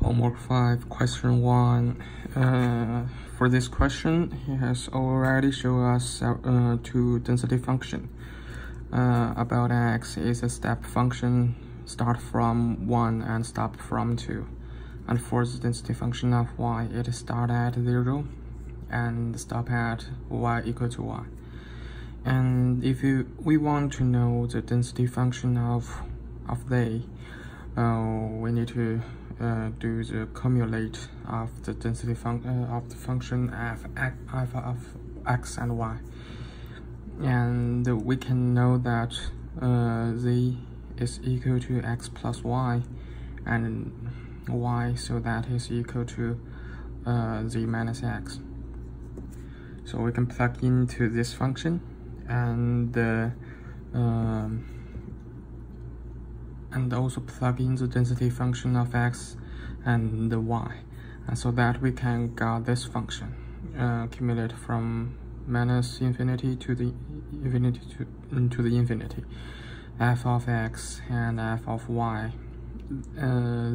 Homework 5, question 1. For this question, he has already shown us two density function. About x is a step function, start from 1 and stop from 2. And for the density function of y, it start at 0 and stop at y equal to 1. And if we want to know the density function of they, we need to do the cumulate of the density of the function f of x and y, and we can know that z is equal to x plus y, and y, so that is equal to z minus x. So we can plug into this function and also plug in the density function of x and the y, and so that we can get this function accumulate from minus infinity to the infinity, f of x and f of y,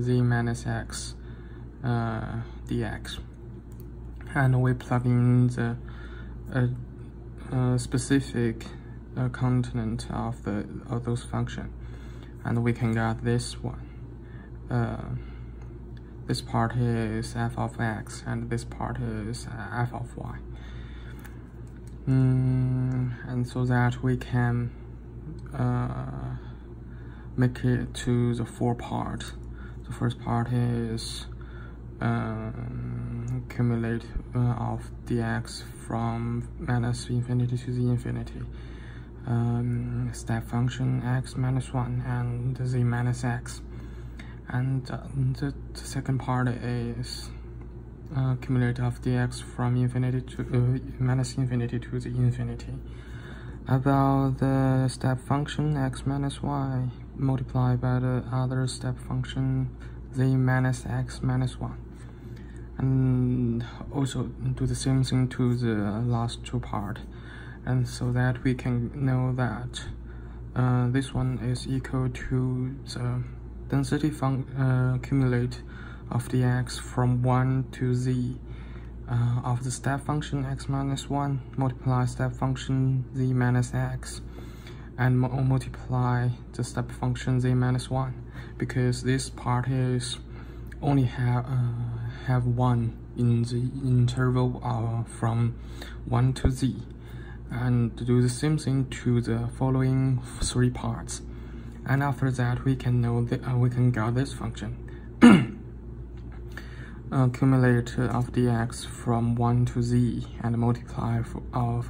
z minus x dx, and we plug in the specific content of those functions, and we can get this one. This part is f of x and this part is f of y, and so that we can make it to the four parts. The first part is cumulate of dx from minus infinity to the infinity, step function x minus 1 and z minus x, and the second part is cumulate of dx from infinity to minus infinity to the infinity. About the step function x minus y multiplied by the other step function z minus x minus 1, and also do the same thing to the last two parts, and so that we can know that this one is equal to the density cumulate of dx from 1 to z of the step function x minus 1 multiply step function z minus x, and multiply the step function z minus 1, because this part is only have 1 in the interval from 1 to z, and do the same thing to the following three parts, and after that we can know that we can get this function. Cumulate of dx from 1 to z and multiply of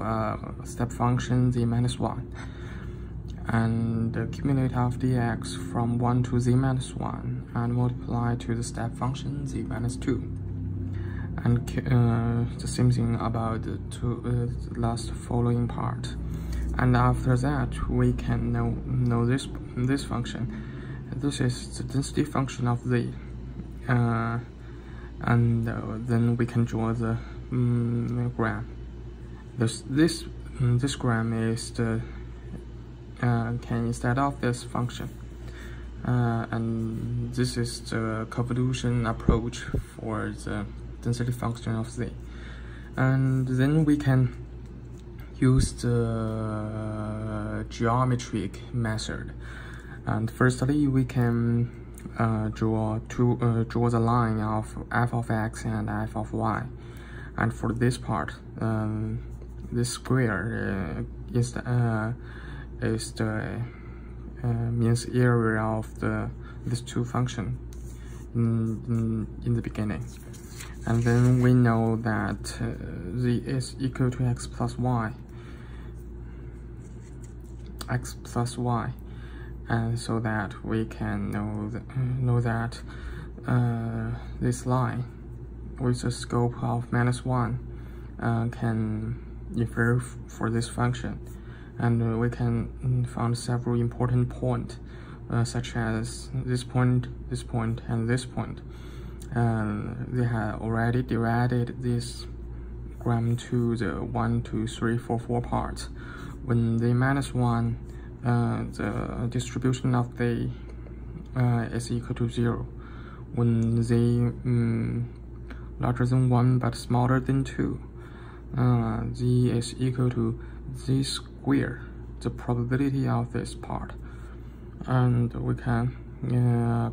step function z minus 1, and cumulate of dx from 1 to z minus 1 and multiply to the step function z minus 2, and the same thing about the last following part. And after that we can know this function. This is the density function of z, and then we can draw the gram. This gram is the can instead of this function, and this is the convolution approach for the density function of z. And then we can use the geometric method, and firstly we can draw the line of f of x and f of y, and for this part this square is the means area of these two functions in the beginning. And then we know that z is equal to x plus y, and so that we can know that this line with a scope of minus 1 can infer for this function, and we can find several important points, such as this point, and this point. They have already divided this gram to the 1, 2, 3, 4, 4 parts. When the minus 1, the distribution of the is equal to 0. when z larger than 1 but smaller than 2, z is equal to z squared, the probability of this part. And we can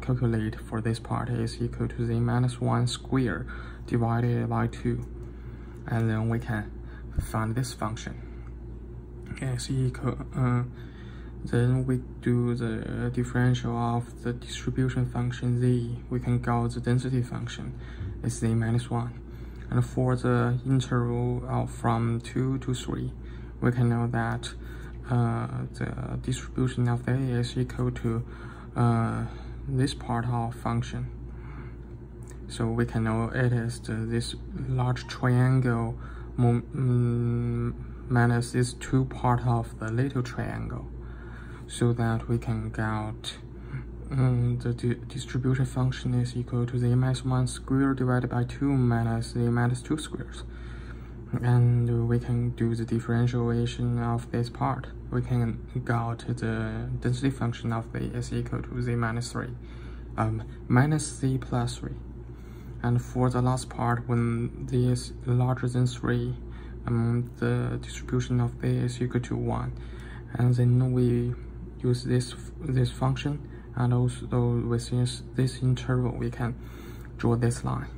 calculate for this part is equal to z minus 1 squared divided by 2. And then we can find this function is equal, then we do the differential of the distribution function z. We can get the density function is z minus 1. And for the interval from 2 to 3, we can know that the distribution of a is equal to this part of function. So we can know it is this large triangle minus this 2 part of the little triangle, so that we can get the distribution function is equal to z minus 1 squared divided by 2 minus z minus 2 squares. And we can do the differentiation of this part. We can get the density function of the is equal to z minus 3, minus z plus 3. And for the last part, when z is larger than 3, the distribution of a is equal to 1. And then we use this function, and also within this interval we can draw this line.